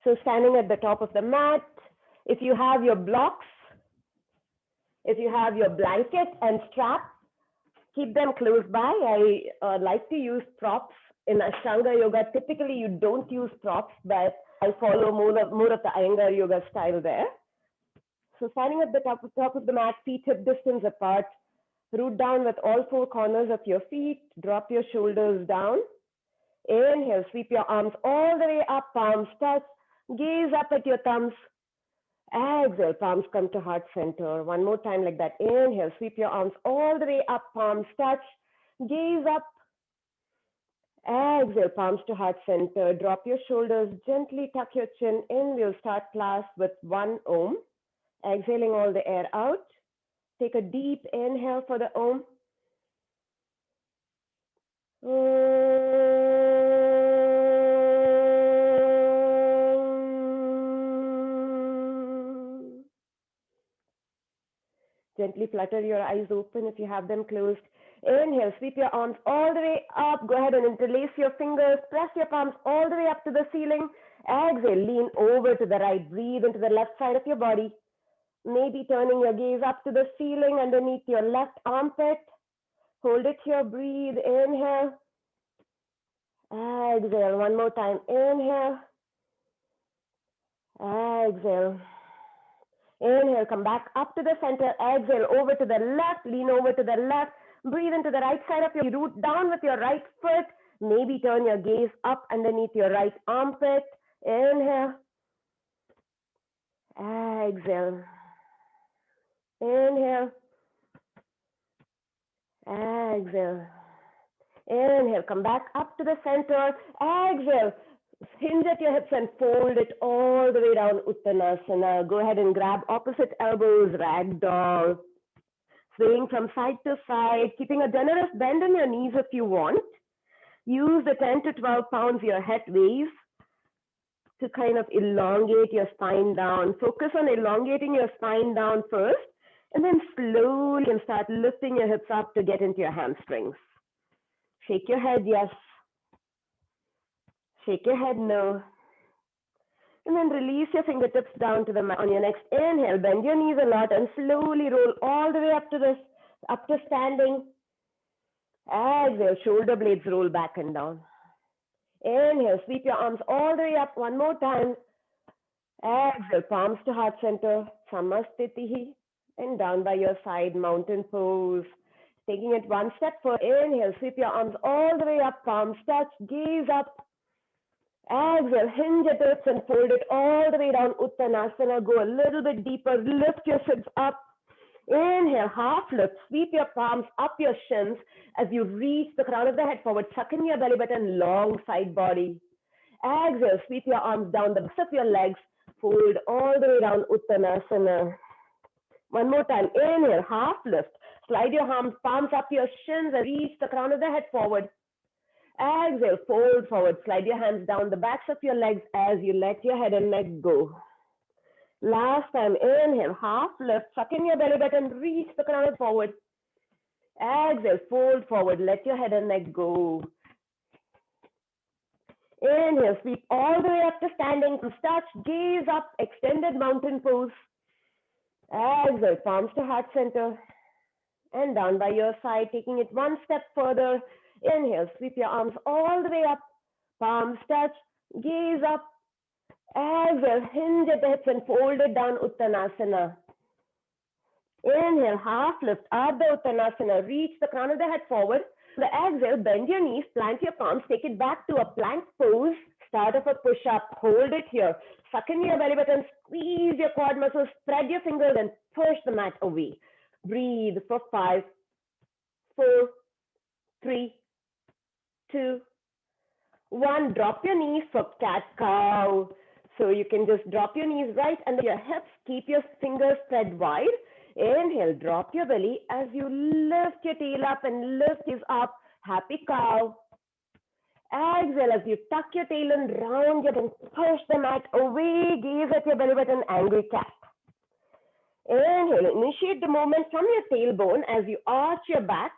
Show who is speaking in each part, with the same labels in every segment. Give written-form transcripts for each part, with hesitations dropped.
Speaker 1: So standing at the top of the mat, if you have your blocks, if you have your blanket and strap, keep them close by. I like to use props in Ashtanga yoga. Typically, you don't use props, but I follow more of the Iyengar yoga style there. So standing at the top of the mat, feet hip distance apart, root down with all four corners of your feet, drop your shoulders down. Inhale, sweep your arms all the way up, palms touch, gaze up at your thumbs. Exhale, palms come to heart center. One more time like that. Inhale, sweep your arms all the way up, palms touch, gaze up. Exhale, palms to heart center. Drop your shoulders, gently tuck your chin in. We'll start class with one Om. Exhaling all the air out. Take a deep inhale for the Om. Gently flutter your eyes open if you have them closed. Inhale, sweep your arms all the way up. Go ahead and interlace your fingers. Press your palms all the way up to the ceiling. Exhale, lean over to the right. Breathe into the left side of your body. Maybe turning your gaze up to the ceiling underneath your left armpit. Hold it here. Breathe. Inhale. Exhale. One more time. Inhale. Exhale. Inhale, come back up to the center. Exhale, over to the left. Lean over to the left. Breathe into the right side of your root down with your right foot. Maybe turn your gaze up underneath your right armpit. Inhale. Exhale. Inhale. Exhale. Inhale, come back up to the center. Exhale. Hinge at your hips and fold it all the way down, Uttanasana. Go ahead and grab opposite elbows, ragdoll. Swaying from side to side, keeping a generous bend in your knees if you want. Use the 10 to 12 pounds your head weighs to kind of elongate your spine down. Focus on elongating your spine down first, and then slowly you can start lifting your hips up to get into your hamstrings. Shake your head, yes. Shake your head, no. And then release your fingertips down to the mat. On your next inhale, bend your knees a lot and slowly roll all the way up to standing. Exhale, shoulder blades roll back and down. Inhale, sweep your arms all the way up. One more time. Exhale, palms to heart center. Samastitihi. And down by your side, mountain pose. Taking it one step further. Inhale, sweep your arms all the way up. Palms touch. Gaze up. Exhale, hinge at hips and fold it all the way down, Uttanasana. Go a little bit deeper, lift your hips up. Inhale, half lift, sweep your palms up your shins as you reach the crown of the head forward, suck in your belly button, long side body. Exhale, sweep your arms down the backs of your legs, fold all the way down, Uttanasana. One more time, inhale, half lift, slide your palms up your shins and reach the crown of the head forward. Exhale, fold forward, slide your hands down the backs of your legs as you let your head and neck go. Last time, inhale, half lift, suck in your belly button, reach the crown forward. Exhale, fold forward, let your head and neck go. Inhale, sweep all the way up to standing, touch, gaze up, extended mountain pose. Exhale, palms to heart center and down by your side, taking it one step further. Inhale, sweep your arms all the way up, palms touch, gaze up. Exhale, hinge at the hips and fold it down, Uttanasana. Inhale, half lift, Ardha Uttanasana, reach the crown of the head forward. The exhale, bend your knees, plant your palms, take it back to a plank pose. Start of a push-up, hold it here. Suck in your belly button, squeeze your quad muscles, spread your fingers and push the mat away. Breathe for 5, 4, 3, 2, 1. Drop your knees for cat-cow. So you can just drop your knees right under your hips. Keep your fingers spread wide. Inhale, drop your belly as you lift your tail up and lift is up. Happy cow. Exhale as you tuck your tail and round it and push the mat away. Gaze at your belly button, angry cat. Inhale, initiate the movement from your tailbone as you arch your back.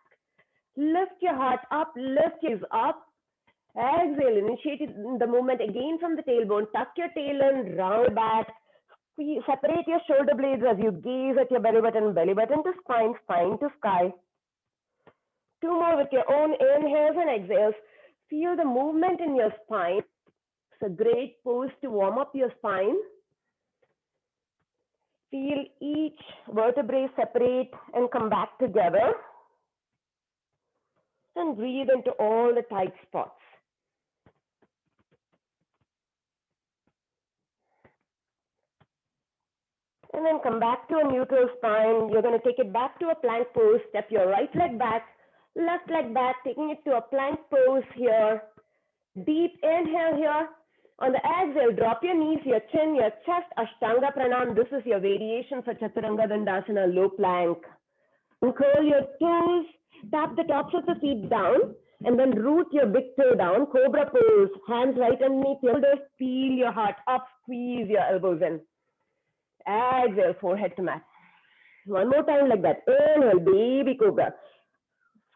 Speaker 1: Lift your heart up, lift your ears up. Exhale, initiate the movement again from the tailbone. Tuck your tail in, round back. Separate your shoulder blades as you gaze at your belly button to spine, spine to sky. Two more with your own inhales and exhales. Feel the movement in your spine. It's a great pose to warm up your spine. Feel each vertebrae separate and come back together. And breathe into all the tight spots. And then come back to a neutral spine. You're going to take it back to a plank pose. Step your right leg back, left leg back, taking it to a plank pose here. Deep inhale here. On the exhale, drop your knees, your chin, your chest, Ashtanga Pranam. This is your variation for Chaturanga Dandasana, low plank. And curl your toes, tap the tops of the feet down, and then root your big toe down, Cobra pose. Hands right underneath your shoulders, peel your heart up, squeeze your elbows in. Exhale, forehead to mat. One more time like that. Inhale, baby cobra.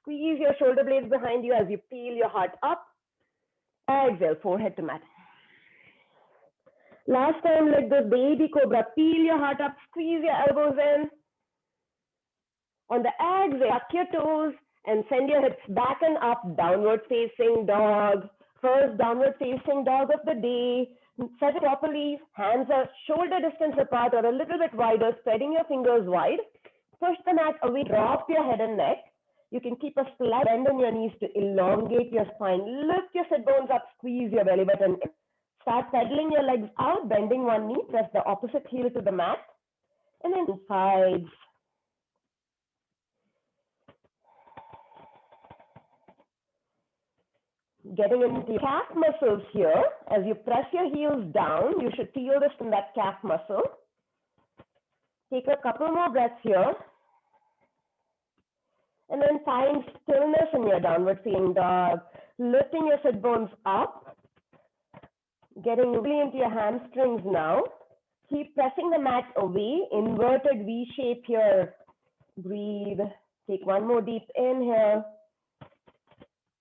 Speaker 1: Squeeze your shoulder blades behind you as you peel your heart up. Exhale, forehead to mat. Last time like this, baby cobra. Peel your heart up, squeeze your elbows in. On the exhale, tuck your toes and send your hips back and up, downward facing dog. First downward facing dog of the day. Set it properly, hands are shoulder distance apart or a little bit wider, spreading your fingers wide. Push the mat away, drop your head and neck. You can keep a slight bend in your knees to elongate your spine. Lift your sit bones up, squeeze your belly button in. Start pedaling your legs out, bending one knee, press the opposite heel to the mat. And then two sides. Getting into your calf muscles here. As you press your heels down, you should feel this in that calf muscle. Take a couple more breaths here. And then find stillness in your downward facing dog. Lifting your sit bones up. Getting really into your hamstrings now. Keep pressing the mat away. Inverted V shape here. Breathe. Take one more deep inhale.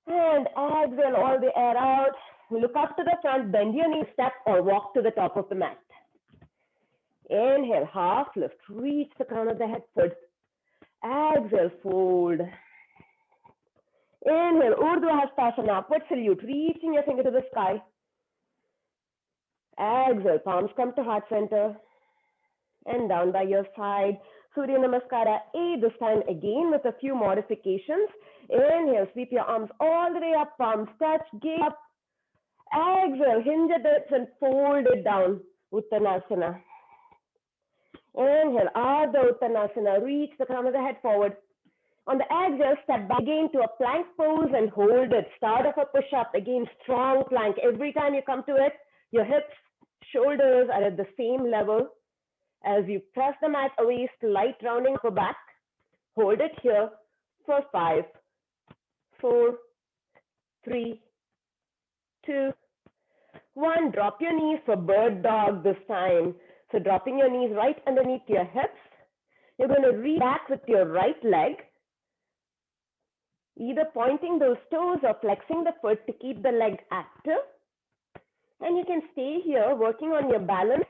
Speaker 1: And exhale all the air out. Look up to the front, bend your knees, step or walk to the top of the mat. Inhale, half lift, reach the crown of the head forward. Exhale, fold. Inhale, Urdhva Hastasana, upward salute, reaching your finger to the sky. Exhale, palms come to heart center. And down by your side. Surya Namaskara A, this time again with a few modifications. Inhale, sweep your arms all the way up, palms touch, gaze up. Exhale, hinge at it and fold it down, Uttanasana. Inhale, Ardha Uttanasana, reach the crown of the head forward. On the exhale, step back again to a plank pose and hold it. Start off a push-up, again, strong plank. Every time you come to it, your hips, shoulders are at the same level. As you press the mat away, slight rounding for back. Hold it here for 5, 4, 3, 2, 1. Drop your knees for bird dog this time. So dropping your knees right underneath your hips. You're going to reach back with your right leg, either pointing those toes or flexing the foot to keep the leg active. And you can stay here working on your balance.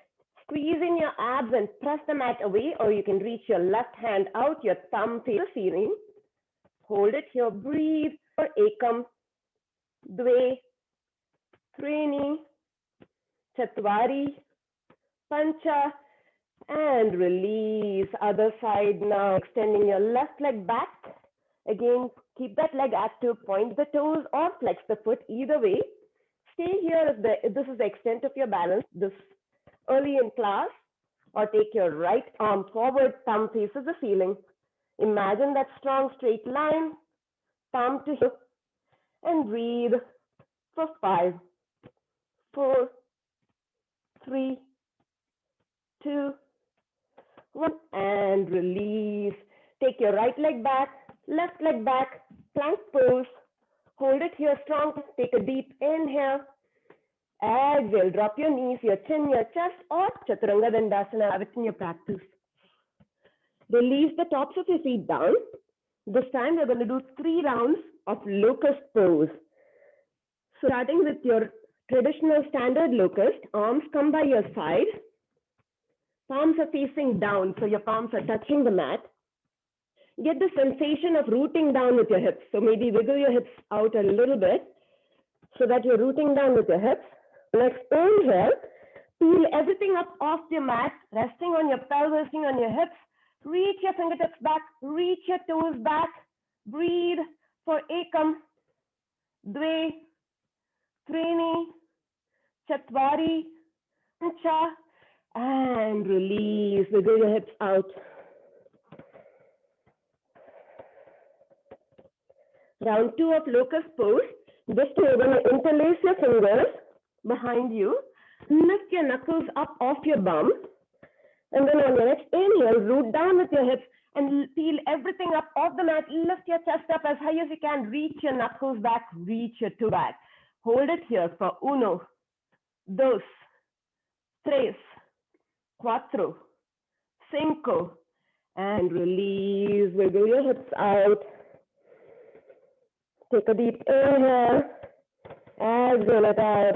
Speaker 1: Squeeze in your abs and press the mat away, or you can reach your left hand out, your thumb face the ceiling. Hold it here, breathe for Ekam, Dve, Trini, Chatvari, Pancha, and release. Other side now, extending your left leg back. Again, keep that leg active, point the toes or flex the foot, either way. Stay here if this is the extent of your balance. This early in class, or take your right arm forward, thumb faces the ceiling. Imagine that strong straight line, thumb to hip, and breathe for 5, 4, 3, 2, 1, and release. Take your right leg back, left leg back, plank pose. Hold it here strong. Take a deep inhale. Exhale, drop your knees, your chin, your chest, or Chaturanga Dandasana, have it in your practice. Release the tops of your feet down. This time we're going to do 3 rounds of locust pose. So starting with your traditional standard locust, arms come by your side, palms are facing down, so your palms are touching the mat. Get the sensation of rooting down with your hips. So maybe wiggle your hips out a little bit so that you're rooting down with your hips. Next, inhale, peel everything up off your mat, resting on your pelvis, resting on your hips. Reach your fingertips back, reach your toes back. Breathe for ekam, dve, trini, chatvari, pancha, and release. Wiggle your hips out. Round 2 of locust pose. This time you're going to interlace your fingers behind you. Lift your knuckles up off your bum. And then on your next inhale, root down with your hips and peel everything up off the mat. Lift your chest up as high as you can. Reach your knuckles back. Reach your toe back. Hold it here for uno, dos, tres, cuatro, cinco. And release. Wiggle your hips out. Take a deep inhale. Exhale it out.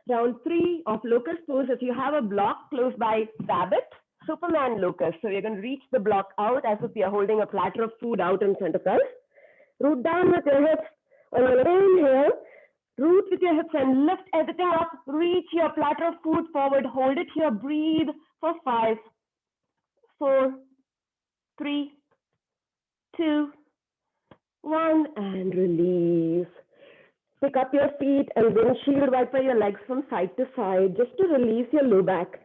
Speaker 1: Round 3 of locust pose. If you have a block close by, grab it. Superman locust. So you're going to reach the block out as if you're holding a platter of food out in front of us. Root down with your hips. On your inhale, root with your hips and lift everything up. Reach your platter of food forward. Hold it here. Breathe for 5, 4, 3, 2, 1, and release. Pick up your feet and windshield wiper your legs from side to side just to release your low back.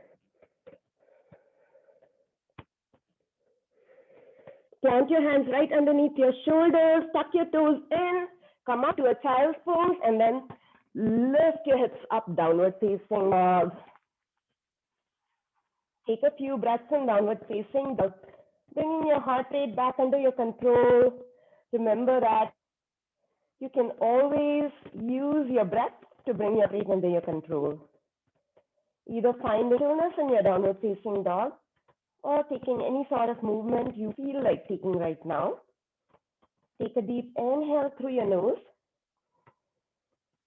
Speaker 1: Plant your hands right underneath your shoulders, tuck your toes in, come up to a child's pose, and then lift your hips up, downward facing dog. Take a few breaths in downward facing dog, bringing your heart rate back under your control. Remember that you can always use your breath to bring your breath under your control. Either find stillness in your downward facing dog or taking any sort of movement you feel like taking right now. Take a deep inhale through your nose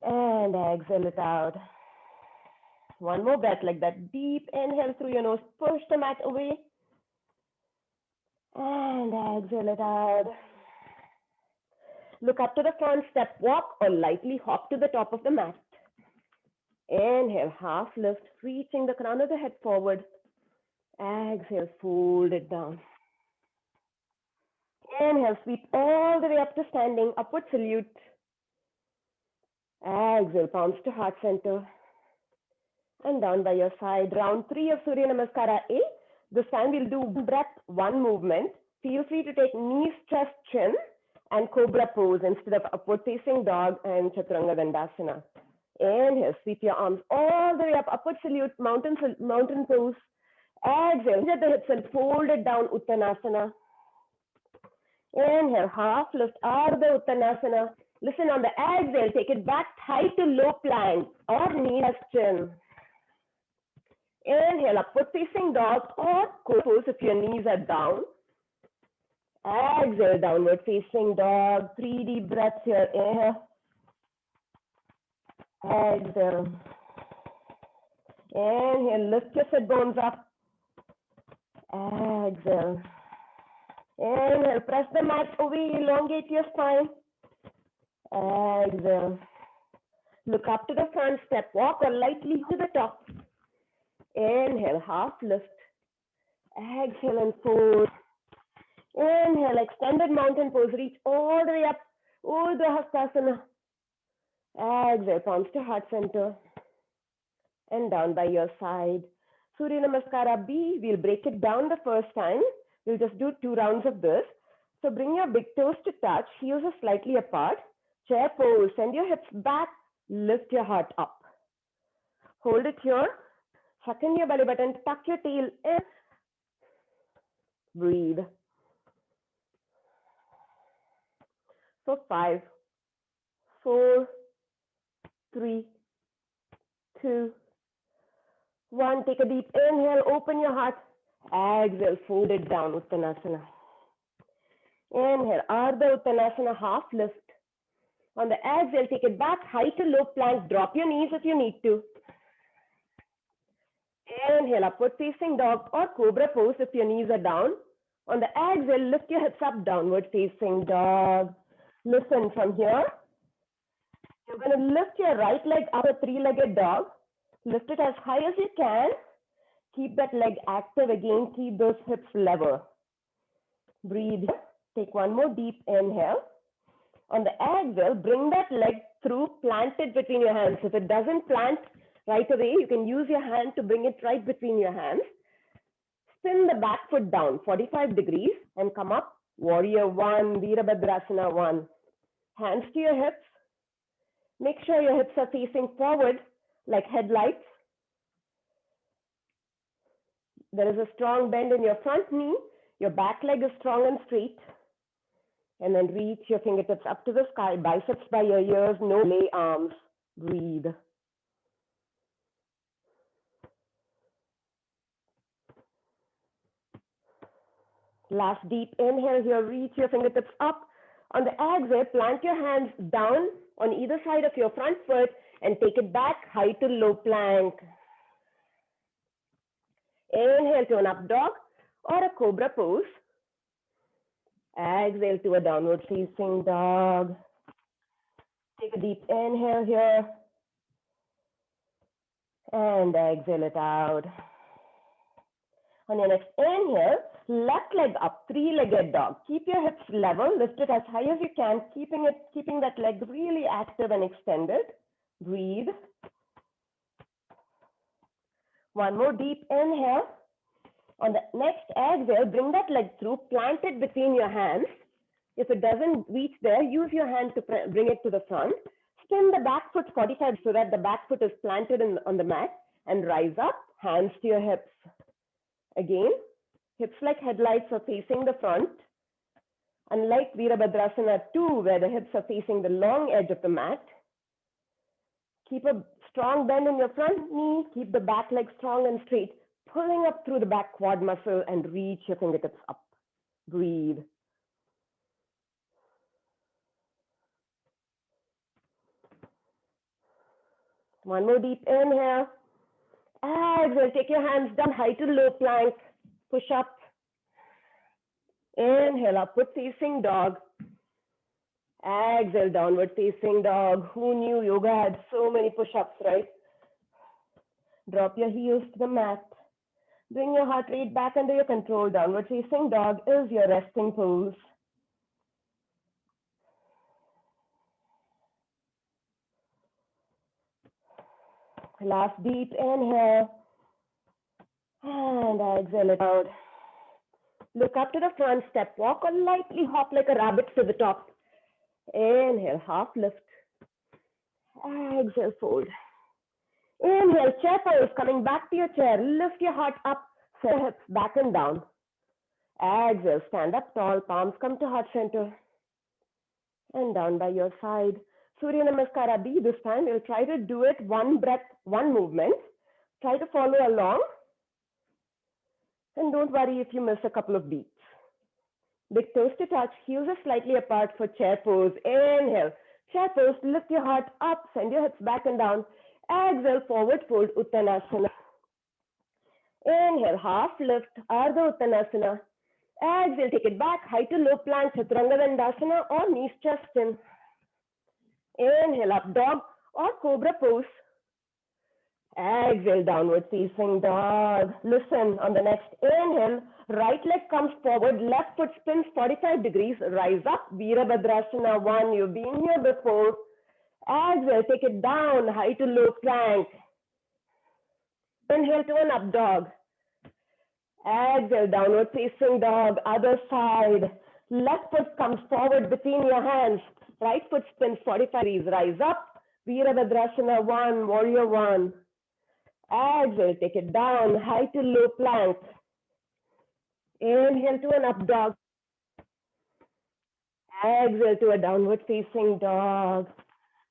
Speaker 1: and exhale it out. One more breath like that. Deep inhale through your nose. Push the mat away and exhale it out. Look up to the front, step, walk, or lightly hop to the top of the mat. Inhale, half lift, reaching the crown of the head forward. Exhale, fold it down. Inhale, sweep all the way up to standing, upward salute. Exhale, palms to heart center. And down by your side. Round 3 of Surya Namaskara A. This time we'll do one breath, one movement. Feel free to take knees, chest, chin, and cobra pose instead of upward facing dog and chaturanga dandasana. Inhale, sweep your arms all the way up, upward salute, mountain pose. Exhale, get the hips and fold it down, Uttanasana. Inhale, half lift, Ardha Uttanasana. Listen, on the exhale, take it back, high to low plank or knee as chin. Inhale, upward facing dog or cobra pose if your knees are down. Exhale, downward facing dog. 3 deep breaths here. Inhale. Exhale. Inhale, lift your sit bones up. Exhale. Inhale, press the mat away, elongate your spine. Exhale. Look up to the front, step, walk or lightly to the top. Inhale, half lift. Exhale and fold. Inhale, extended mountain pose, reach all the way up, Urdhva Hastasana. Exhale, palms to heart center. And down by your side. Surya Namaskara B, we'll break it down the first time. We'll just do 2 rounds of this. So bring your big toes to touch, heels are slightly apart. Chair pose, send your hips back, lift your heart up. Hold it here, suck in your belly button, tuck your tail in. Breathe. So 5, 4, 3, 2, 1. Take a deep inhale, open your heart. Exhale, fold it down, Uttanasana. Inhale, Ardha Uttanasana, half lift. On the exhale, take it back, high to low plank, drop your knees if you need to. Inhale, upward facing dog or cobra pose if your knees are down. On the exhale, lift your hips up, downward facing dog. Listen, from here, you're going to lift your right leg up, a three-legged dog. Lift it as high as you can. Keep that leg active again. Keep those hips level. Breathe. Take one more deep inhale. On the exhale, bring that leg through, plant it between your hands. If it doesn't plant right away, you can use your hand to bring it right between your hands. Spin the back foot down 45 degrees and come up. Warrior one, Virabhadrasana one. Hands to your hips. Make sure your hips are facing forward like headlights. There is a strong bend in your front knee. Your back leg is strong and straight. And then reach your fingertips up to the sky, biceps by your ears, no lay arms. Breathe. Last deep inhale here, reach your fingertips up. On the exhale, plant your hands down on either side of your front foot and take it back, high to low plank. Inhale to an up dog or a cobra pose. Exhale to a downward facing dog. Take a deep inhale here. And exhale it out. On your next inhale, left leg up, three-legged dog. Keep your hips level, lift it as high as you can, keeping that leg really active and extended. Breathe. One more deep inhale. On the next exhale, bring that leg through, plant it between your hands. If it doesn't reach there, use your hand to bring it to the front. Spin the back foot 45 so that the back foot is planted on the mat and rise up, hands to your hips. Again, hips like headlights are facing the front. Unlike Virabhadrasana 2, where the hips are facing the long edge of the mat, keep a strong bend in your front knee, keep the back leg strong and straight, pulling up through the back quad muscle and reach your fingertips up. Breathe. One more deep inhale. Exhale, take your hands down, high to low plank, push up. Inhale, upward facing dog. Exhale, downward facing dog. Who knew yoga had so many push-ups, right? Drop your heels to the mat. Bring your heart rate back under your control. Downward facing dog is your resting pose. Last deep inhale. And exhale it out. Look up to the front, step walk or lightly hop like a rabbit to the top. Inhale, half lift. Exhale, fold. Inhale, chair pose, coming back to your chair. Lift your heart up, set hips back and down. Exhale, stand up tall, palms come to heart center. And down by your side. Surya Namaskara B this time. We'll try to do it one breath, one movement. Try to follow along. And don't worry if you miss a couple of beats. Big toes to touch, heels are slightly apart for chair pose. Inhale, chair pose, lift your heart up, send your hips back and down. Exhale, forward fold, Uttanasana. Inhale, half lift, Ardha Uttanasana. Exhale, take it back, high to low plank, Chaturanga Dandasana or knees chest in. Inhale, up dog or cobra pose. Exhale, downward facing dog. Listen, on the next inhale, right leg comes forward, left foot spins 45 degrees, rise up, Virabhadrasana 1. You've been here before. Exhale, take it down, high to low plank. Inhale to an up dog. Exhale, downward facing dog, other side. Left foot comes forward between your hands. Right foot spins 45 degrees, rise up, Virabhadrasana 1, warrior 1. Exhale, take it down, high to low plank. Inhale to an up dog. Exhale to a downward facing dog.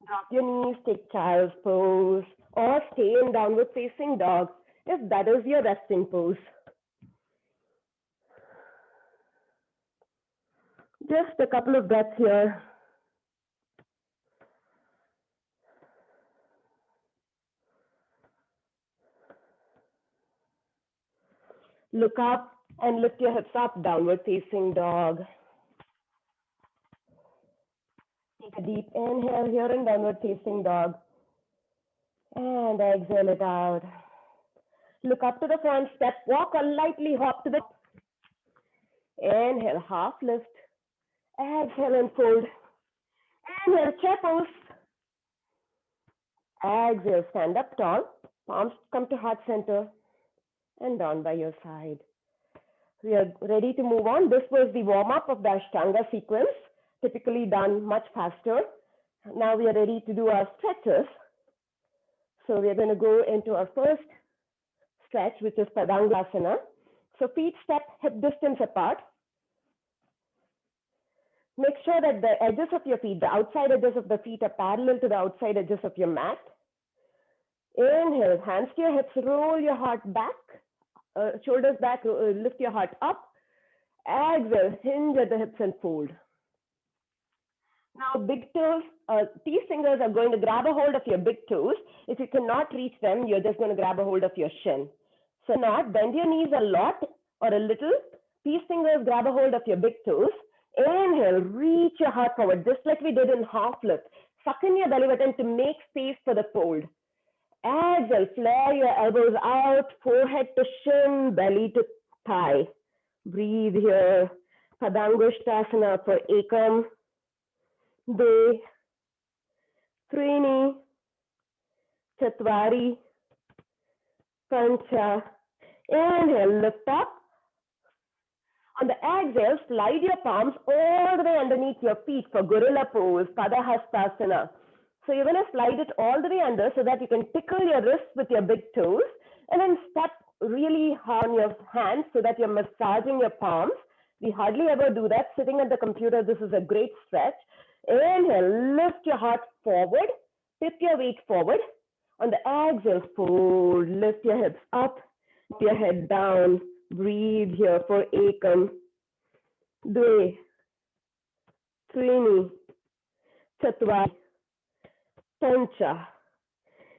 Speaker 1: Drop your knees, take child's pose, or stay in downward facing dog if that is your resting pose. Just a couple of breaths here. Look up and lift your hips up, downward facing dog. Take a deep inhale here in downward facing dog. And exhale it out. Look up to the front, step, walk or lightly hop to the top. Inhale, half lift. Exhale and fold. Inhale, chair pose. Exhale, stand up tall. Palms come to heart center and down by your side. We are ready to move on. This was the warm-up of the Ashtanga sequence, typically done much faster. Now we are ready to do our stretches. So we are going to go into our first stretch, which is Padangasana. So feet step hip distance apart. Make sure that the edges of your feet, the outside edges of the feet are parallel to the outside edges of your mat. Inhale, hands to your hips, roll your heart back, shoulders back, lift your heart up. Exhale, hinge at the hips and fold. Now big toes, these fingers are going to grab a hold of your big toes. If you cannot reach them, you're just going to grab a hold of your shin. So not bend your knees a lot or a little. These fingers grab a hold of your big toes. Inhale, reach your heart forward, just like we did in half lift. Suck in your belly button to make space for the fold. Exhale, flare your elbows out, forehead to shin, belly to thigh. Breathe here. Padangusthasana for Ekam, Dve, Trini, Chatvari, Pancha. Inhale, lift up. On the exhale, slide your palms all the way underneath your feet for Gorilla Pose, Padahastasana. So you're going to slide it all the way under so that you can tickle your wrists with your big toes and then step really hard on your hands so that you're massaging your palms. We hardly ever do that. Sitting at the computer, this is a great stretch. Inhale, lift your heart forward, tip your weight forward. On the exhale, fold, lift your hips up, lift your head down. Breathe here for Ekam, Dve, Trini, Chatvari, Pancha.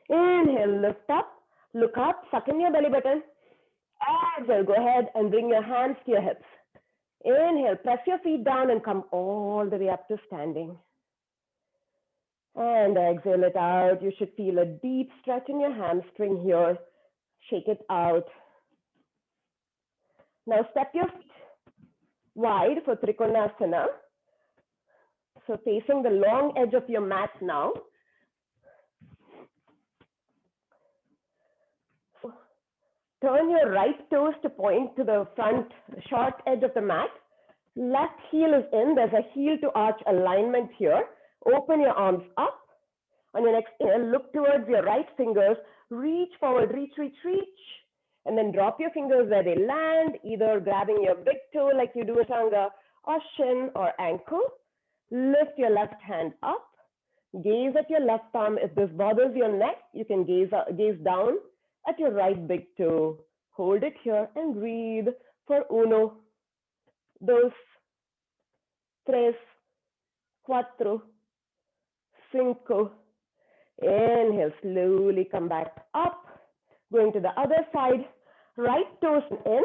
Speaker 1: Inhale, lift up, look up, suck in your belly button. Exhale, go ahead and bring your hands to your hips. Inhale, press your feet down and come all the way up to standing. And exhale it out. You should feel a deep stretch in your hamstring here. Shake it out. Now step your feet wide for Trikonasana. So facing the long edge of your mat now. Turn your right toes to point to the front short edge of the mat. Left heel is in. There's a heel to arch alignment here. Open your arms up. On your next inhale, look towards your right fingers. Reach forward, reach, reach, reach. And then drop your fingers where they land, either grabbing your big toe like you do Ashtanga, or shin or ankle. Lift your left hand up. Gaze at your left palm. If this bothers your neck, you can gaze down at your right big toe. Hold it here and breathe for 1, 2, 3, 4, 5. Inhale, slowly come back up. Going to the other side, right toes in,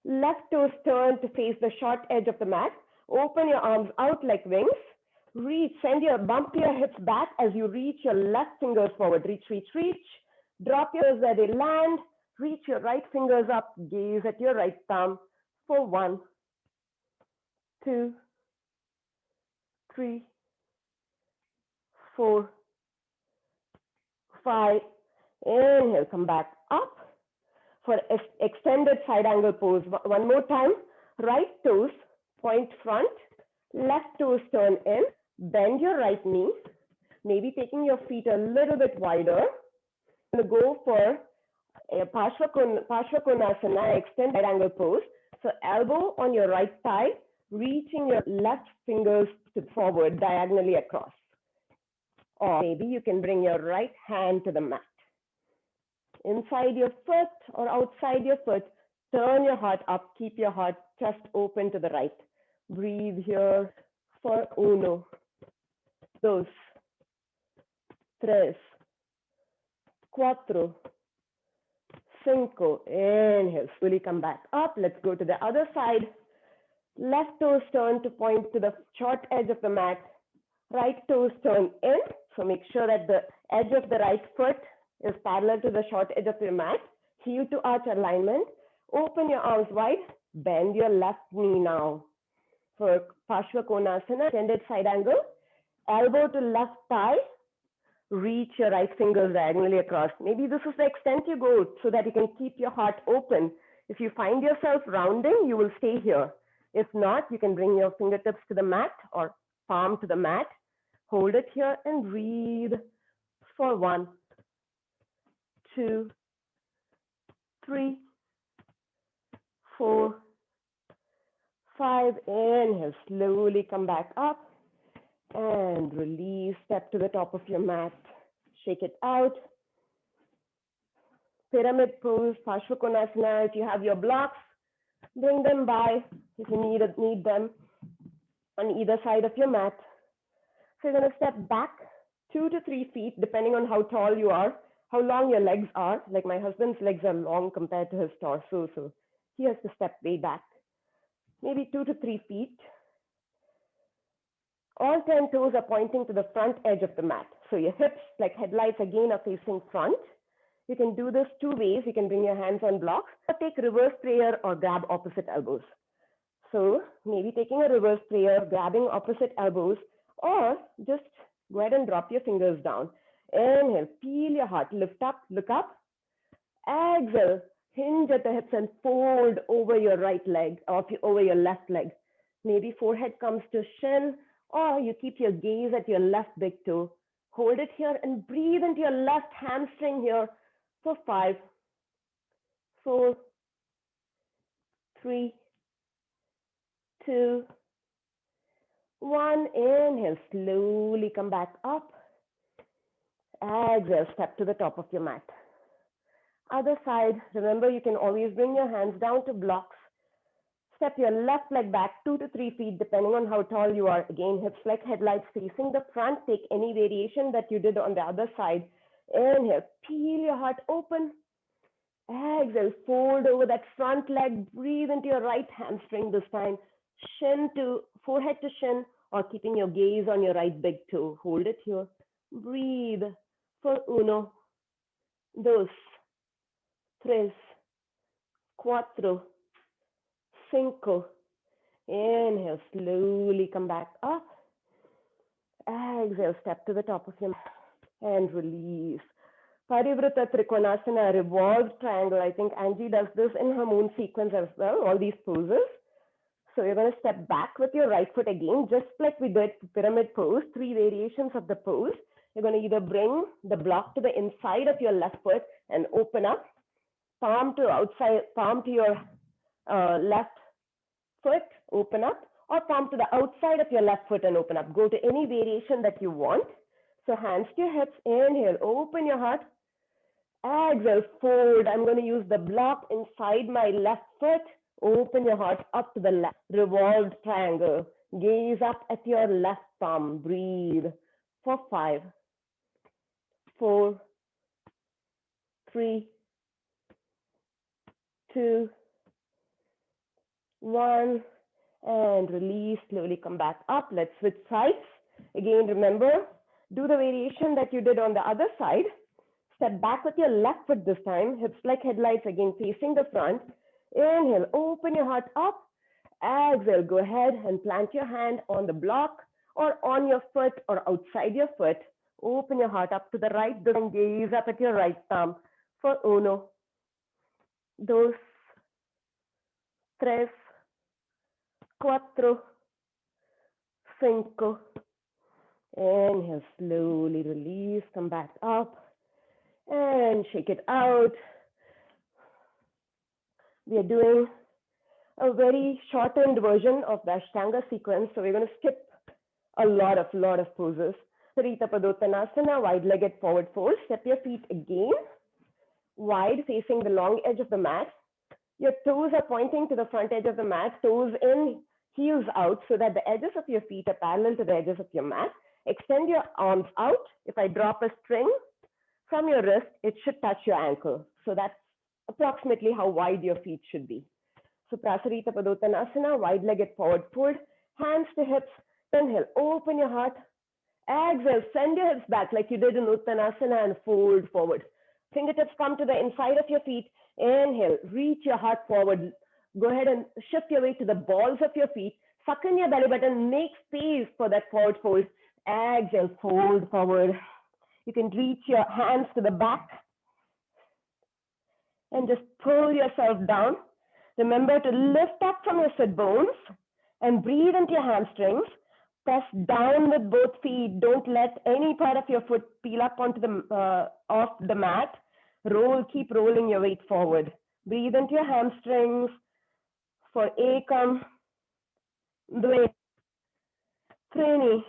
Speaker 1: left toes turn to face the short edge of the mat. Open your arms out like wings. Reach, bump your hips back as you reach your left fingers forward. Reach, reach, reach. Drop yours where they land. Reach your right fingers up. Gaze at your right thumb for 1, 2, 3, 4, 5. Inhale, come back up for extended side angle pose. One more time. Right toes point front, left toes turn in. Bend your right knee, maybe taking your feet a little bit wider. Going to go for a Parshvakonasana, extend side angle pose. So elbow on your right thigh, reaching your left fingers forward diagonally across. Or maybe you can bring your right hand to the mat. Inside your foot or outside your foot, turn your heart up, keep your heart just open to the right. Breathe here for 1, 2, 3, 4, cinco. Inhale, slowly come back up. Let's go to the other side. Left toes turn to point to the short edge of the mat. Right toes turn in. So make sure that the edge of the right foot is parallel to the short edge of your mat. Heel to arch alignment. Open your arms wide. Bend your left knee now. For Parshva Konasana, extended side angle. Elbow to left thigh. Reach your right fingers diagonally across. Maybe this is the extent you go so that you can keep your heart open. If you find yourself rounding, you will stay here. If not, you can bring your fingertips to the mat or palm to the mat. Hold it here and breathe for 1, 2, 3, 4, 5. Inhale, slowly come back up and release. Step to the top of your mat. Shake it out. Pyramid pose, Parshva Konasana. If you have your blocks, bring them by if you need them on either side of your mat. So you're going to step back 2 to 3 feet, depending on how tall you are, how long your legs are. Like my husband's legs are long compared to his torso, so he has to step way back. Maybe 2 to 3 feet. All 10 toes are pointing to the front edge of the mat. So your hips, like headlights, again are facing front. You can do this 2 ways. You can bring your hands on blocks or take reverse prayer or grab opposite elbows. So maybe taking a reverse prayer, grabbing opposite elbows, or just go ahead and drop your fingers down. Inhale, feel your heart, lift up, look up. Exhale, hinge at the hips and fold over your right leg or over your left leg. Maybe forehead comes to shin, or you keep your gaze at your left big toe. Hold it here and breathe into your left hamstring here for 5, 4, 3, 2, 1. Inhale, slowly come back up. Exhale, step to the top of your mat. Other side, remember you can always bring your hands down to blocks. Step your left leg back 2 to 3 feet, depending on how tall you are. Again, hips like headlights facing the front. Take any variation that you did on the other side. Inhale, peel your heart open. Exhale, fold over that front leg. Breathe into your right hamstring this time. Shin to forehead to shin, or keeping your gaze on your right big toe. Hold it here. Breathe for 1, 2, 3, 4, 5. Inhale, slowly come back up. Exhale, step to the top of your mat and release. Parivrata Trikonasana, revolved triangle. I think Angie does this in her moon sequence as well, all these poses. So you're going to step back with your right foot again, just like we did pyramid pose, 3 variations of the pose. You're going to either bring the block to the inside of your left foot and open up, palm to outside, palm to your left foot, open up, or palm to the outside of your left foot and open up. Go to any variation that you want. So hands to your hips, inhale, open your heart. Exhale, fold. I'm going to use the block inside my left foot. Open your heart up to the left. Revolved triangle. Gaze up at your left palm. Breathe for 5, 4, 3, 2, 1. And release. Slowly come back up. Let's switch sides. Again, remember, do the variation that you did on the other side. Step back with your left foot this time. Hips like headlights, again facing the front. Inhale, open your heart up. Exhale, go ahead and plant your hand on the block or on your foot or outside your foot. Open your heart up to the right and gaze up at your right thumb for 1, 2, 3, 4, 5. Inhale, slowly release, come back up and shake it out. We are doing a very shortened version of the Ashtanga sequence, so we're going to skip a lot of poses. Sarita Padottanasana, wide-legged forward fold. Step your feet again, wide, facing the long edge of the mat. Your toes are pointing to the front edge of the mat, toes in, heels out, so that the edges of your feet are parallel to the edges of your mat. Extend your arms out. If I drop a string from your wrist, it should touch your ankle. So that's approximately how wide your feet should be. So Prasarita Padottanasana, wide-legged forward fold, hands to hips, inhale, open your heart, exhale, send your hips back like you did in Uttanasana and fold forward. Fingertips come to the inside of your feet, inhale, reach your heart forward, go ahead and shift your weight to the balls of your feet, suck in your belly button, make space for that forward fold, exhale, fold forward. You can reach your hands to the back and just pull yourself down. Remember to lift up from your sit bones and breathe into your hamstrings. Press down with both feet. Don't let any part of your foot peel up onto the off the mat. Roll, keep rolling your weight forward. Breathe into your hamstrings for ekam, dve, trini,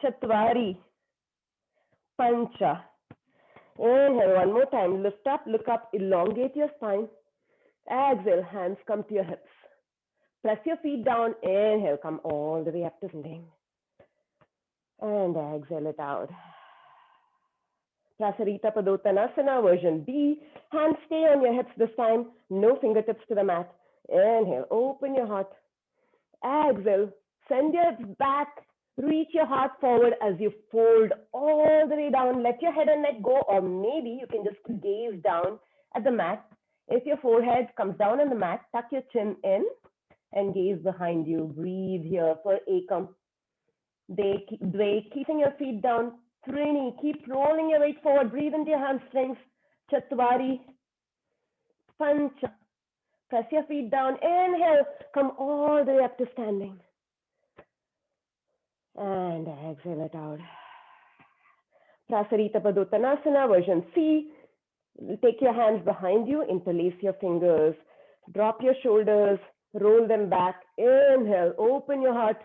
Speaker 1: chatvari, pancha. Inhale one more time. Lift up, look up, elongate your spine. Exhale, hands come to your hips. Press your feet down. Inhale, come all the way up to standing. And exhale it out. Prasarita Padottanasana, version B. Hands stay on your hips this time. No fingertips to the mat. Inhale, open your heart. Exhale, send your hips back. Reach your heart forward as you fold all the way down. Let your head and neck go, or maybe you can just gaze down at the mat. If your forehead comes down on the mat, tuck your chin in and gaze behind you. Breathe here for ekam. Dve, keeping your feet down. Trini, keep rolling your weight forward. Breathe into your hamstrings. Chatvari. Pancha. Press your feet down. Inhale. Come all the way up to standing. And exhale it out. Prasarita Padottanasana, version C. Take your hands behind you. Interlace your fingers. Drop your shoulders. Roll them back. Inhale. Open your heart.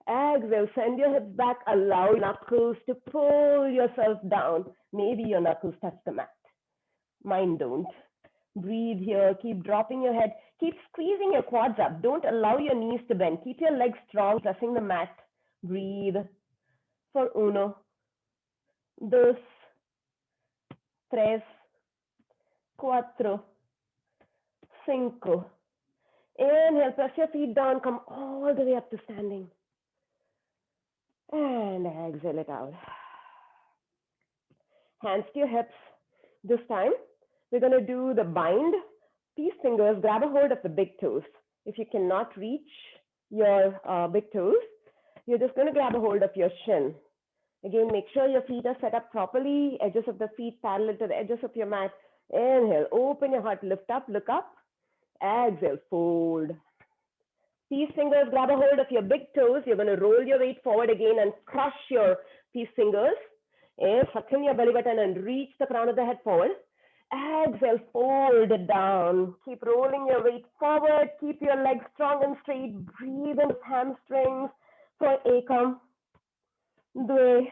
Speaker 1: Exhale, send your hips back, allow knuckles to pull yourself down. Maybe your knuckles touch the mat. Mine don't. Breathe here, keep dropping your head, keep squeezing your quads up. Don't allow your knees to bend. Keep your legs strong, pressing the mat. Breathe for uno, dos, tres, cuatro, cinco. Inhale, press your feet down, come all the way up to standing. And exhale it out. Hands to your hips. This time, we're going to do the bind. These fingers, grab a hold of the big toes. If you cannot reach your big toes, you're just going to grab a hold of your shin. Again, make sure your feet are set up properly. Edges of the feet parallel to the edges of your mat. Inhale, open your heart, lift up, look up. Exhale, fold. These fingers, grab a hold of your big toes. You're going to roll your weight forward again and crush these fingers. And suck in your belly button and reach the crown of the head forward. Exhale, fold it down. Keep rolling your weight forward. Keep your legs strong and straight. Breathe in hamstrings for ekam, dve,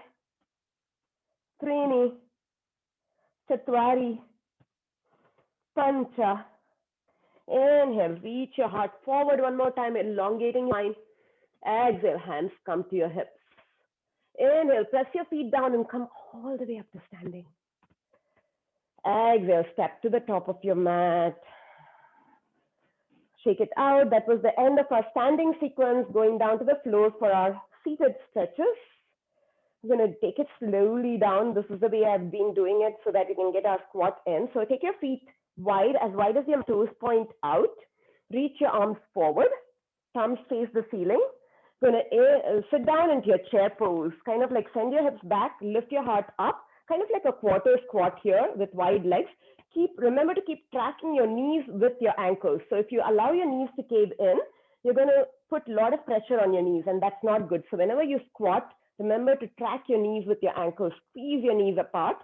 Speaker 1: trini, chatvari, pancha. Inhale, reach your heart forward one more time, elongating your spine. Exhale, hands come to your hips. Inhale, press your feet down and come all the way up to standing. Exhale, step to the top of your mat. Shake it out. That was the end of our standing sequence, going down to the floor for our seated stretches. We're going to take it slowly down. This is the way I've been doing it so that you can get our squat in. So take your feet wide as your toes point out. Reach your arms forward. Thumbs face the ceiling. Going to sit down into your chair pose. Kind of like send your hips back, lift your heart up. Kind of like a quarter squat here with wide legs. Remember to keep tracking your knees with your ankles. So if you allow your knees to cave in, you're going to put a lot of pressure on your knees, and that's not good. So whenever you squat, remember to track your knees with your ankles. Squeeze your knees apart.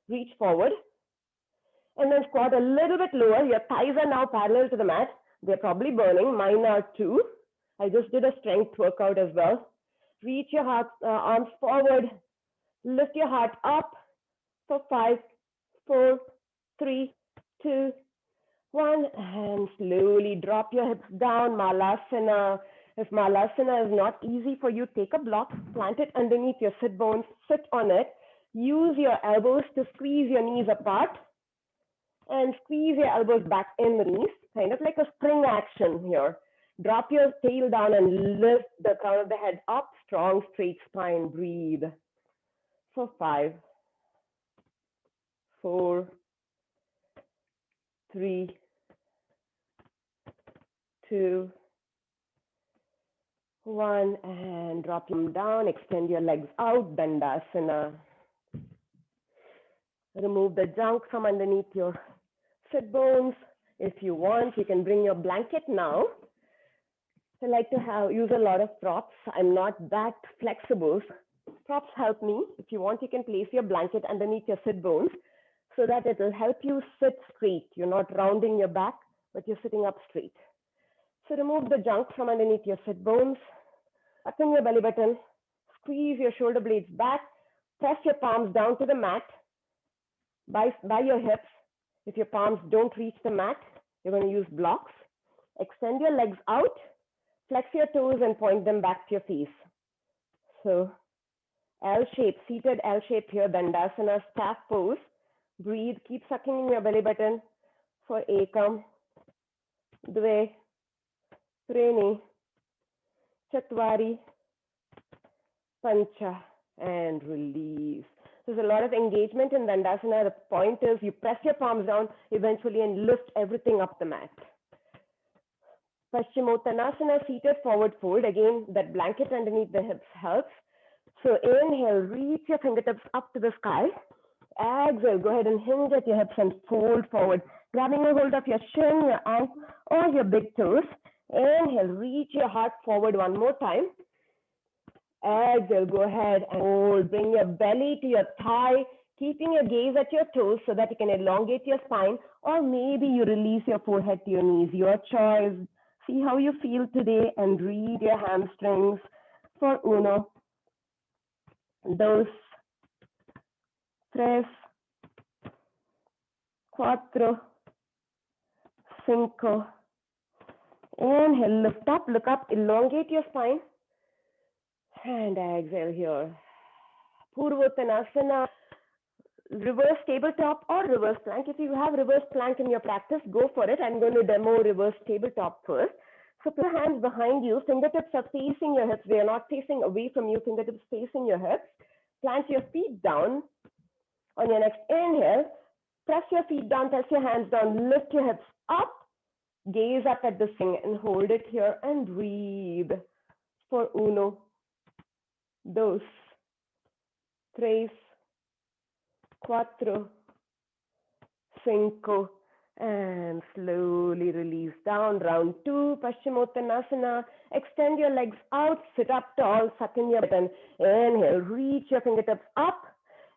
Speaker 1: Reach forward. And then squat a little bit lower. Your thighs are now parallel to the mat. They're probably burning. Mine are too. I just did a strength workout as well. Reach your arms forward. Lift your heart up for 5, 4, 3, 2, 1. And slowly drop your hips down. Malasana. If Malasana is not easy for you, take a block, plant it underneath your sit bones, sit on it. Use your elbows to squeeze your knees apart. And squeeze your elbows back in the knees, kind of like a spring action here. Drop your tail down and lift the crown of the head up, strong straight spine, breathe. For 5, 4, 3, 2, 1, and drop them down, extend your legs out, Dandasana. Remove the junk from underneath your sit bones. If you want, you can bring your blanket now. I like to use a lot of props. I'm not that flexible. Props help me. If you want, you can place your blanket underneath your sit bones so that it will help you sit straight. You're not rounding your back, but you're sitting up straight. So remove the junk from underneath your sit bones. Tuck in your belly button. Squeeze your shoulder blades back. Press your palms down to the mat by your hips. If your palms don't reach the mat, you're going to use blocks. Extend your legs out. Flex your toes and point them back to your face. So L shape, seated L shape here, Dandasana, staff pose. Breathe, keep sucking in your belly button for Ekam, Dve, Treni, Chatvari, Pancha, and release. There's a lot of engagement in Dandasana. The point is you press your palms down eventually and lift everything up the mat. Paschimottanasana, seated forward fold. Again, that blanket underneath the hips helps. So inhale, reach your fingertips up to the sky. Exhale, go ahead and hinge at your hips and fold forward, grabbing a hold of your shin, your ankle, or your big toes. Inhale, reach your heart forward one more time. Exhale, go ahead and hold. Bring your belly to your thigh, keeping your gaze at your toes so that you can elongate your spine, or maybe you release your forehead to your knees. Your choice. See how you feel today and read your hamstrings. For 1, 2, 3, 4, 5. Inhale, lift up, look up, elongate your spine. And exhale here. Purvottanasana, reverse tabletop or reverse plank. If you have reverse plank in your practice, go for it. I'm going to demo reverse tabletop first. So put your hands behind you, fingertips are facing your hips. They are not facing away from you, fingertips facing your hips. Plant your feet down. On your next inhale, press your feet down, press your hands down, lift your hips up, gaze up at the ceiling and hold it here and breathe. For 1, 2, 3, 4, 5, and slowly release down. Round 2, Paschimottanasana. Extend your legs out, sit up tall, suck in your button. Inhale, reach your fingertips up.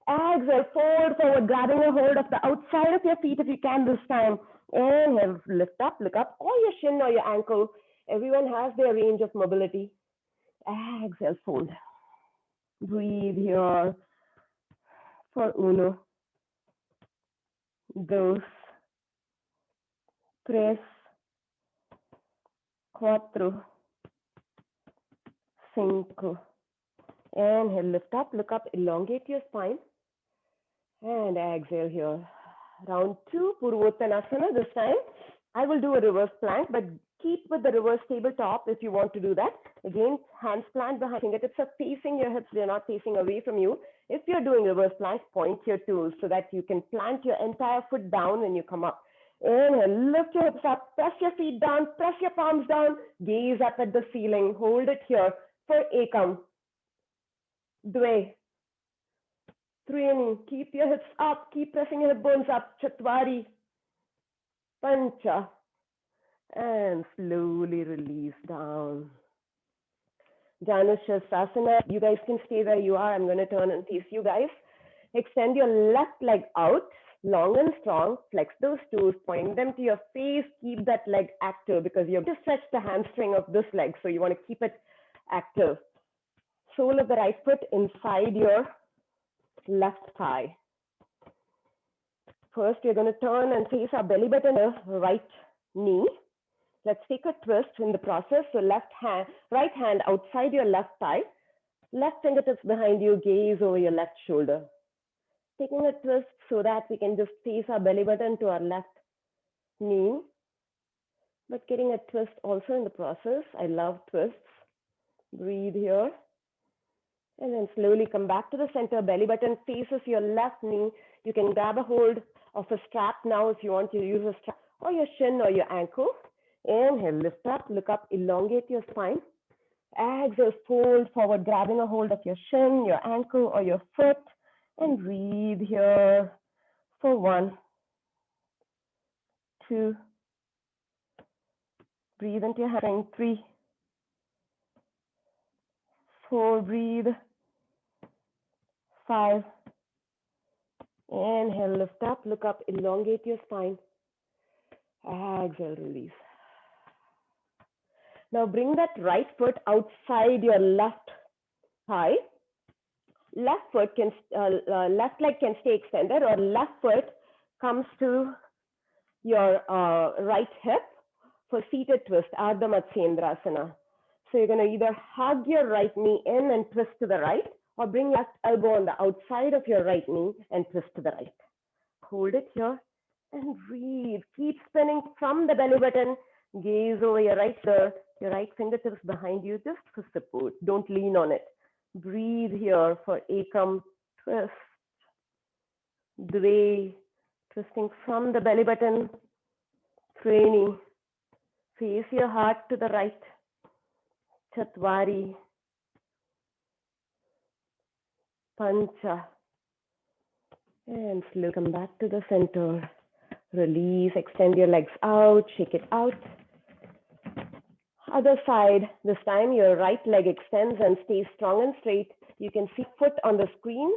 Speaker 1: Exhale, forward, grabbing a hold of the outside of your feet if you can this time. Inhale, lift up, look up, or your shin or your ankle. Everyone has their range of mobility. Exhale, fold. Breathe here. For 1, 2, 3, 4, 5. Inhale, lift up, look up, elongate your spine. And exhale here. Round 2, Purvottanasana. This time, I will do a reverse plank, but keep with the reverse tabletop if you want to do that. Again, hands plant behind, fingertips are facing your hips. They're not facing away from you. If you're doing reverse plank, point your toes so that you can plant your entire foot down when you come up. Inhale, lift your hips up, press your feet down, press your palms down, gaze up at the ceiling, hold it here for Ekam, Dve, Treni, keep your hips up, keep pressing your hip bones up, Chatvari, Pancha, and slowly release down. Janushirasana, you guys can stay where you are. I'm going to turn and face you guys. Extend your left leg out, long and strong. Flex those toes, point them to your face. Keep that leg active because you're going to stretch the hamstring of this leg. So you want to keep it active. Sole of the right foot inside your left thigh. First, we're going to turn and face our belly button, right knee. Let's take a twist in the process. So right hand outside your left thigh, left fingertips behind you, gaze over your left shoulder. Taking a twist so that we can just face our belly button to our left knee, but getting a twist also in the process. I love twists. Breathe here. And then slowly come back to the center. Belly button faces your left knee. You can grab a hold of a strap now if you want to use a strap, or your shin or your ankle. Inhale, lift up, look up, elongate your spine. Exhale, fold forward, grabbing a hold of your shin, your ankle, or your foot. And breathe here for 1, 2. Breathe into your hamstring. 3, 4. Breathe. 5. Inhale, lift up, look up, elongate your spine. Exhale, release. Now bring that right foot outside your left thigh. Left leg can stay extended, or left foot comes to your right hip for seated twist, Ardha Matsyendrasana. So you're going to either hug your right knee in and twist to the right, or bring left elbow on the outside of your right knee and twist to the right. Hold it here and breathe. Keep spinning from the belly button. Gaze over your right shoulder, your right fingertips behind you just for support. Don't lean on it. Breathe here for Ekam twist. Dve, twisting from the belly button. Treni, face your heart to the right. Chatwari. Pancha. And slowly come back to the center. Release, extend your legs out, shake it out. Other side, this time your right leg extends and stays strong and straight. You can see foot on the screen,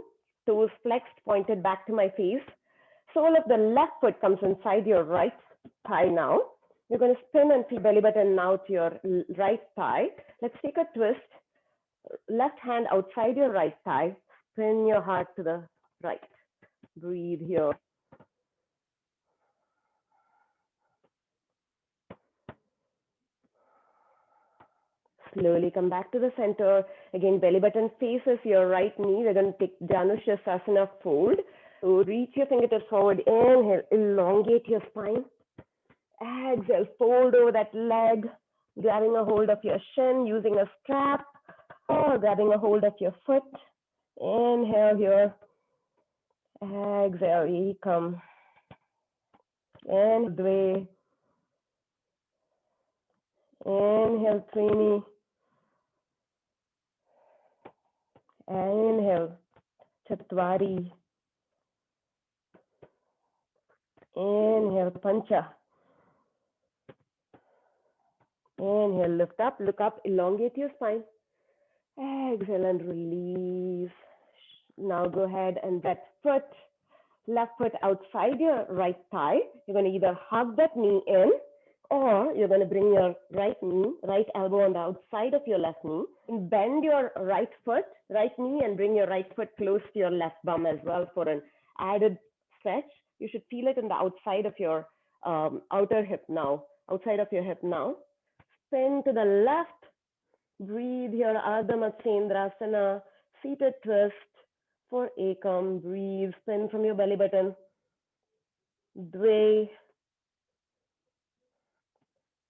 Speaker 1: toes flexed, pointed back to my face. Sole of the left foot comes inside your right thigh now. You're going to spin and feel belly button now to your right thigh. Let's take a twist. Left hand outside your right thigh. Spin your heart to the right. Breathe here. Slowly come back to the center. Again, belly button faces your right knee. We're going to take Janushirasana fold. So reach your fingertips forward. Inhale, elongate your spine. Exhale, fold over that leg, grabbing a hold of your shin, using a strap, or grabbing a hold of your foot. Inhale here. Exhale, Ekam. Inhale, Dve. Inhale, Treni. Inhale, Chatwari. Inhale, Pancha. Inhale, lift up, look up, elongate your spine. Exhale and release. Now go ahead and that foot, left foot outside your right thigh. You're going to either hug that knee in, or you're going to bring your right knee, right elbow on the outside of your left knee, and bend your right foot, right knee, and bring your right foot close to your left bum as well for an added stretch. You should feel it in the outside of your outer hip now, outside of your hip now. Spin to the left. Breathe here, Ardha Matsyendrasana, seated twist for Ekam. Breathe, spin from your belly button. Dve.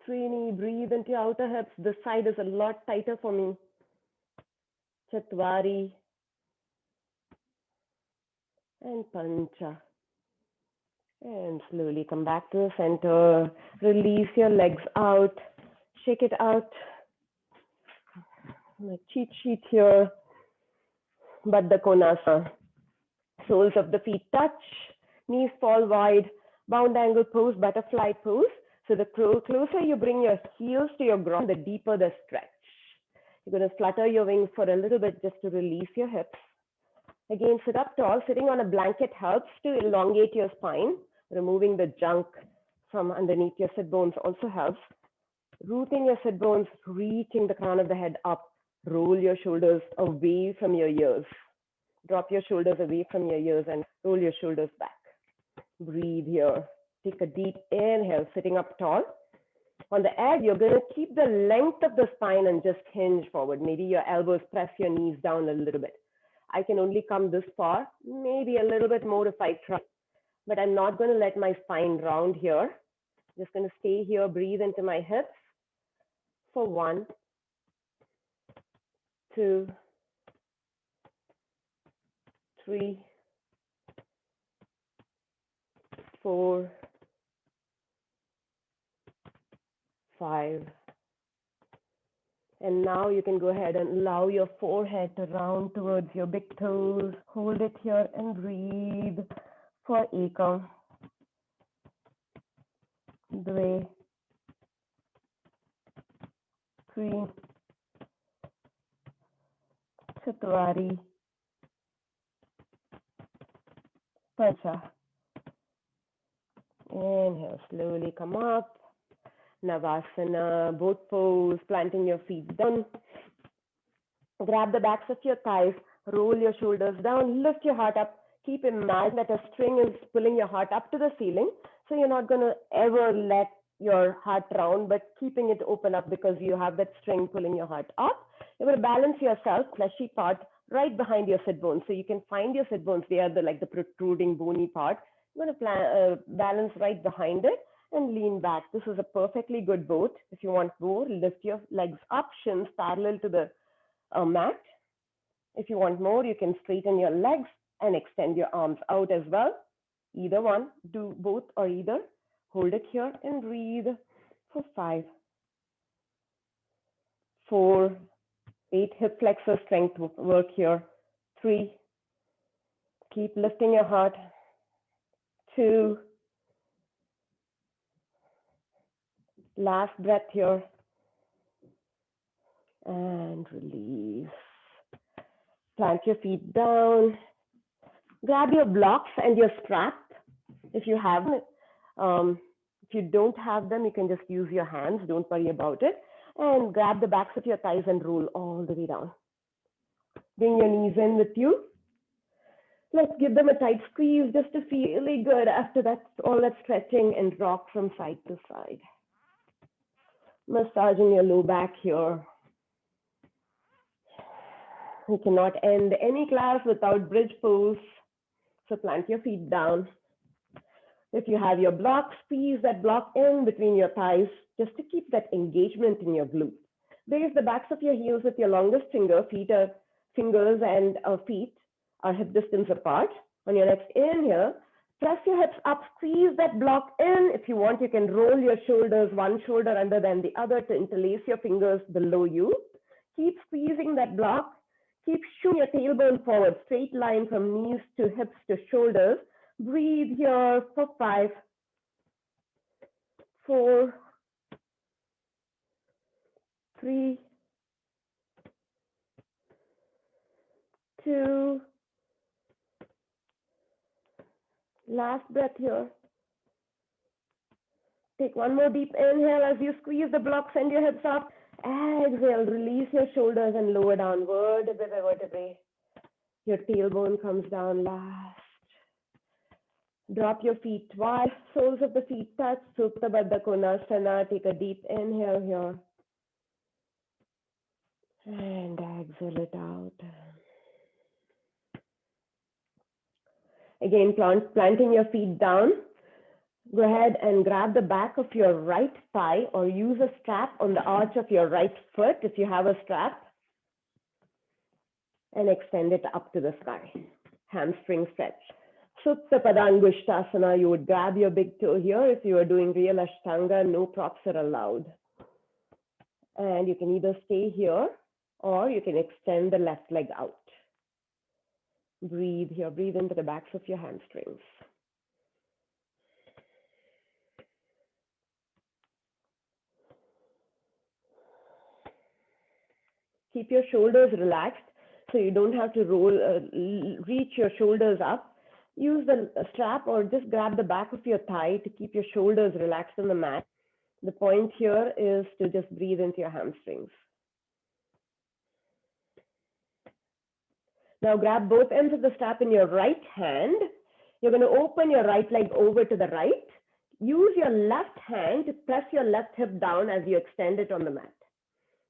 Speaker 1: Treni, breathe into your outer hips. This side is a lot tighter for me. Chatwari. And Pancha. And slowly come back to the center. Release your legs out. Shake it out. My cheat sheet here. Baddha Konasana. Soles of the feet touch. Knees fall wide. Bound angle pose, butterfly pose. So the closer you bring your heels to your ground, the deeper the stretch. You're going to flutter your wings for a little bit just to release your hips. Again, sit up tall. Sitting on a blanket helps to elongate your spine. Removing the junk from underneath your sit bones also helps. Rooting your sit bones, reaching the crown of the head up. Roll your shoulders away from your ears. Drop your shoulders away from your ears and roll your shoulders back. Breathe here. Take a deep inhale, sitting up tall. On the edge, you're going to keep the length of the spine and just hinge forward. Maybe your elbows press your knees down a little bit. I can only come this far, maybe a little bit more if I try, but I'm not going to let my spine round here. Just going to stay here, breathe into my hips for 1, 2, 3, 4, 5. And now you can go ahead and allow your forehead to round towards your big toes. Hold it here and breathe for ekam, dve, 3, chatwari, pancha. Inhale, slowly come up. Navasana, both pose, planting your feet down. Grab the backs of your thighs, roll your shoulders down, lift your heart up. Keep in mind that a string is pulling your heart up to the ceiling. So you're not going to ever let your heart round, but keeping it open up because you have that string pulling your heart up. You're going to balance yourself, fleshy part, right behind your sit bones. So you can find your sit bones. They are the protruding bony part. You're going to balance right behind it and lean back. This is a perfectly good boat. If you want more, lift your legs up, shins parallel to the mat. If you want more, you can straighten your legs and extend your arms out as well. Either one, do both or either. Hold it here and breathe for 5, 4, 8, hip flexor strength work here. 3, keep lifting your heart. 2, last breath here. And release. Plant your feet down. Grab your blocks and your strap if you have them. If you don't have them, you can just use your hands. Don't worry about it. And grab the backs of your thighs and roll all the way down. Bring your knees in with you. Let's give them a tight squeeze just to feel really good. After that, all that stretching and rock from side to side. Massaging your low back here. You cannot end any class without bridge pose. So plant your feet down. If you have your block, squeeze that block in between your thighs just to keep that engagement in your glute. Raise the backs of your heels with your longest fingers and feet are hip distance apart. On your next inhale, press your hips up, squeeze that block in. If you want, you can roll your shoulders, one shoulder under than the other to interlace your fingers below you. Keep squeezing that block. Keep shooting your tailbone forward, straight line from knees to hips to shoulders. Breathe here for 5, 4, 3, 2, last breath here. Take one more deep inhale as you squeeze the block, send your hips up. Exhale, release your shoulders and lower down, vertebrae by vertebrae. Your tailbone comes down last. Drop your feet twice, soles of the feet touch, Supta Baddha Konasana. Take a deep inhale here. And exhale it out. Again, planting your feet down. Go ahead and grab the back of your right thigh or use a strap on the arch of your right foot if you have a strap. And extend it up to the sky. Hamstring stretch. Supta Padangushtasana, you would grab your big toe here. If you are doing real Ashtanga, no props are allowed. And you can either stay here or you can extend the left leg out. Breathe here, breathe into the backs of your hamstrings. Keep your shoulders relaxed so you don't have to reach your shoulders up. Use the strap or just grab the back of your thigh to keep your shoulders relaxed on the mat. The point here is to just breathe into your hamstrings. Now grab both ends of the strap in your right hand. You're going to open your right leg over to the right. Use your left hand to press your left hip down as you extend it on the mat.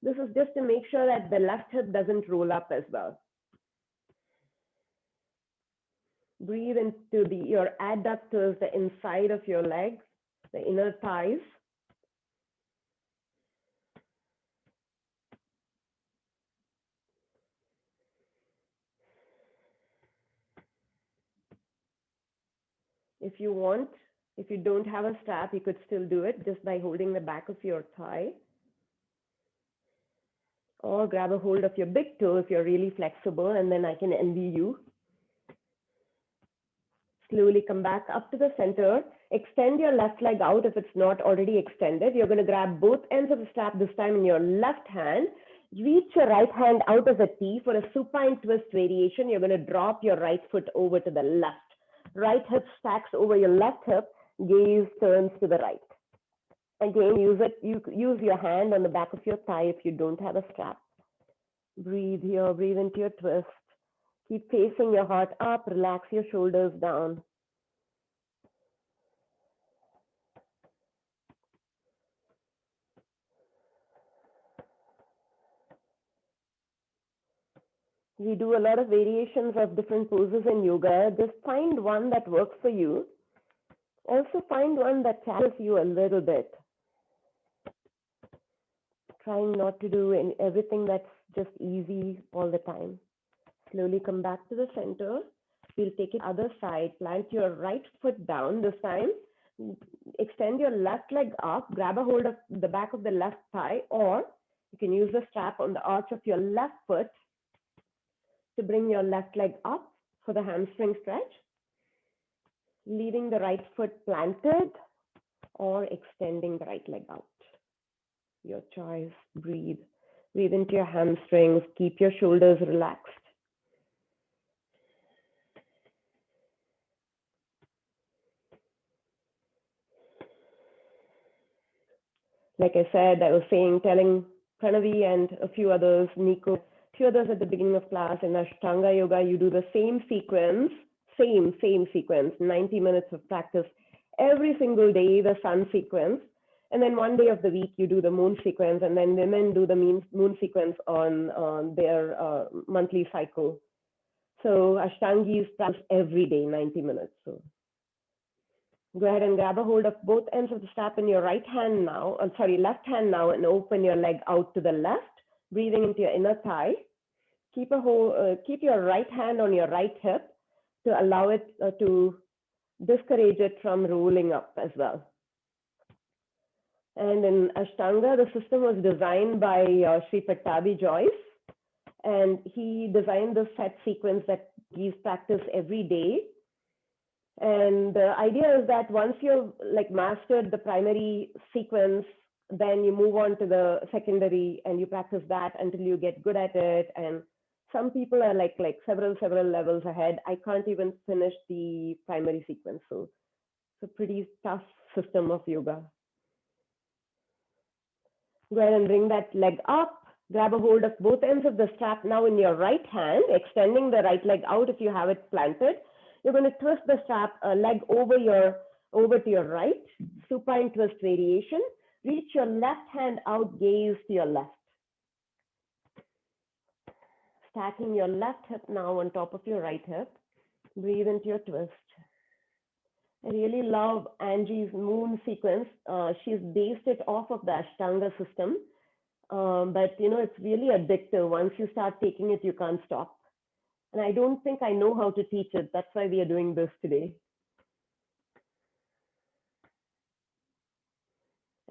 Speaker 1: This is just to make sure that the left hip doesn't roll up as well. Breathe into your adductors, the inside of your legs, the inner thighs. If you want, if you don't have a strap, you could still do it just by holding the back of your thigh. Or grab a hold of your big toe if you're really flexible, and then I can envy you. Slowly come back up to the center. Extend your left leg out if it's not already extended. You're going to grab both ends of the strap this time in your left hand. Reach your right hand out as a T for a supine twist variation. You're going to drop your right foot over to the left. Right hip stacks over your left hip. Gaze turns to the right. Again, use your hand on the back of your thigh if you don't have a strap. Breathe here, breathe into your twist. Keep facing your heart up, relax your shoulders down. We do a lot of variations of different poses in yoga. Just find one that works for you. Also find one that challenges you a little bit. Trying not to do everything that's just easy all the time. Slowly come back to the center. We'll take it other side. Plant your right foot down this time. Extend your left leg up. Grab a hold of the back of the left thigh, or you can use the strap on the arch of your left foot to bring your left leg up for the hamstring stretch. Leaving the right foot planted or extending the right leg out. Your choice. Breathe. Breathe into your hamstrings. Keep your shoulders relaxed. Like I said, I was telling Pranavi and a few others, Nico, a few others at the beginning of class, in Ashtanga Yoga, you do the same sequence, same sequence, 90 minutes of practice every single day, the sun sequence. And then one day of the week, you do the moon sequence, and then women do the moon sequence on their monthly cycle. So Ashtangis practice every day, 90 minutes. So go ahead and grab a hold of both ends of the strap in your right hand now, left hand now, and open your leg out to the left, breathing into your inner thigh. Keep your right hand on your right hip to allow it to discourage it from rolling up as well. And in Ashtanga, the system was designed by Sri Pattabi Joyce, and he designed the set sequence that gives practice every day. And the idea is that once you've mastered the primary sequence, then you move on to the secondary and you practice that until you get good at it. And some people are like several levels ahead. I can't even finish the primary sequence. So it's a pretty tough system of yoga. Go ahead and bring that leg up. Grab a hold of both ends of the strap now in your right hand, extending the right leg out if you have it planted. You're going to twist the strap leg over to your right, supine twist variation. Reach your left hand out, gaze to your left. Stacking your left hip now on top of your right hip. Breathe into your twist. I really love Angie's moon sequence. She's based it off of the Ashtanga system. But it's really addictive. Once you start taking it, you can't stop. And I don't think I know how to teach it. That's why we are doing this today.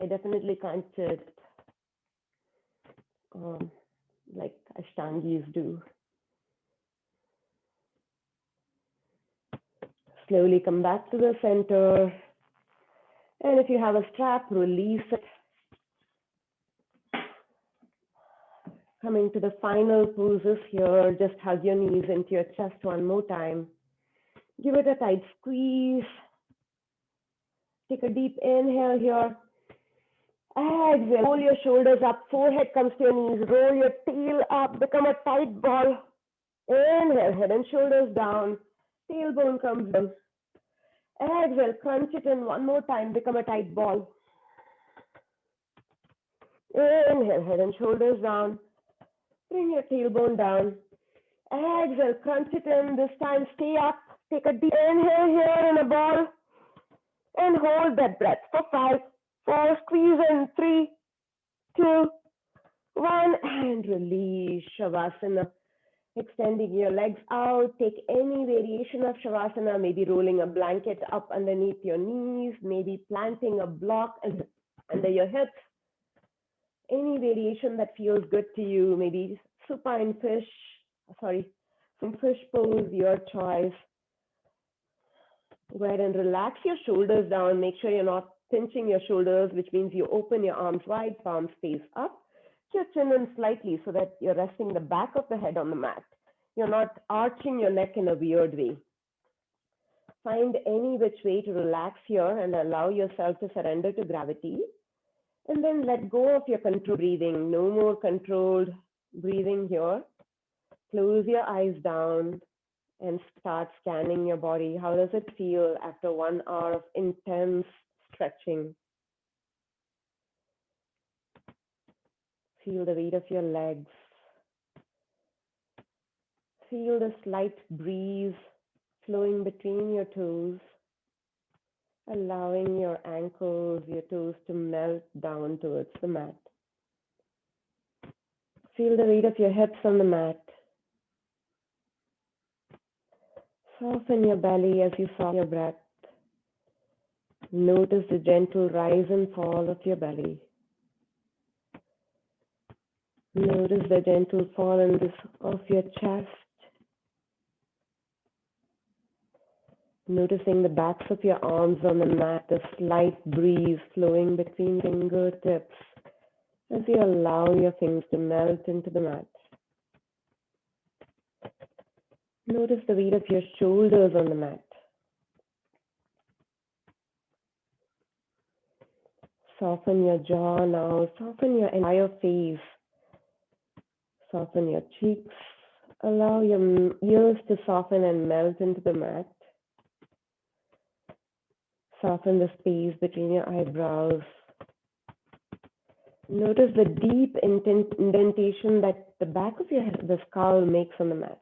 Speaker 1: I definitely can't teach it like Ashtangis do. Slowly come back to the center. And if you have a strap, release it. Coming to the final poses here, just hug your knees into your chest one more time. Give it a tight squeeze. Take a deep inhale here. Exhale, roll your shoulders up, forehead comes to your knees, roll your tail up, become a tight ball. Inhale, head and shoulders down, tailbone comes down. Exhale, crunch it in one more time, become a tight ball. Inhale, head and shoulders down, bring your tailbone down. Exhale, crunch it in, this time stay up, Take a deep inhale here in a ball and hold that breath for 5, 4, squeeze in 3, 2, 1, and release Shavasana. Extending your legs out. Take any variation of Shavasana, maybe rolling a blanket up underneath your knees, maybe planting a block under your hips. Any variation that feels good to you, maybe supine fish, some fish pose, your choice. Go ahead and relax your shoulders down. Make sure you're not pinching your shoulders, which means you open your arms wide, palms face up. Your chin in slightly so that you're resting the back of the head on the mat. You're not arching your neck in a weird way. Find any which way to relax here and allow yourself to surrender to gravity. And then let go of your controlled breathing. No more controlled breathing here. Close your eyes down and start scanning your body. How does it feel after 1 hour of intense stretching? Feel the weight of your legs. Feel the slight breeze flowing between your toes, allowing your ankles, your toes to melt down towards the mat. Feel the weight of your hips on the mat. Soften your belly as you soften your breath. Notice the gentle rise and fall of your belly. Notice the gentle fall of your chest. Noticing the backs of your arms on the mat, the slight breeze flowing between fingertips as you allow your fingers to melt into the mat. Notice the weight of your shoulders on the mat. Soften your jaw now. Soften your entire face. Soften your cheeks. Allow your ears to soften and melt into the mat. Soften the space between your eyebrows. Notice the deep indentation that the back of your head, the skull makes on the mat.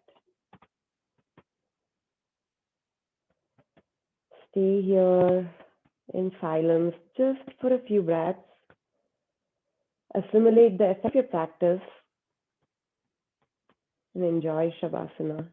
Speaker 1: Stay here in silence just for a few breaths. Assimilate the effect of your practice and enjoy Shavasana.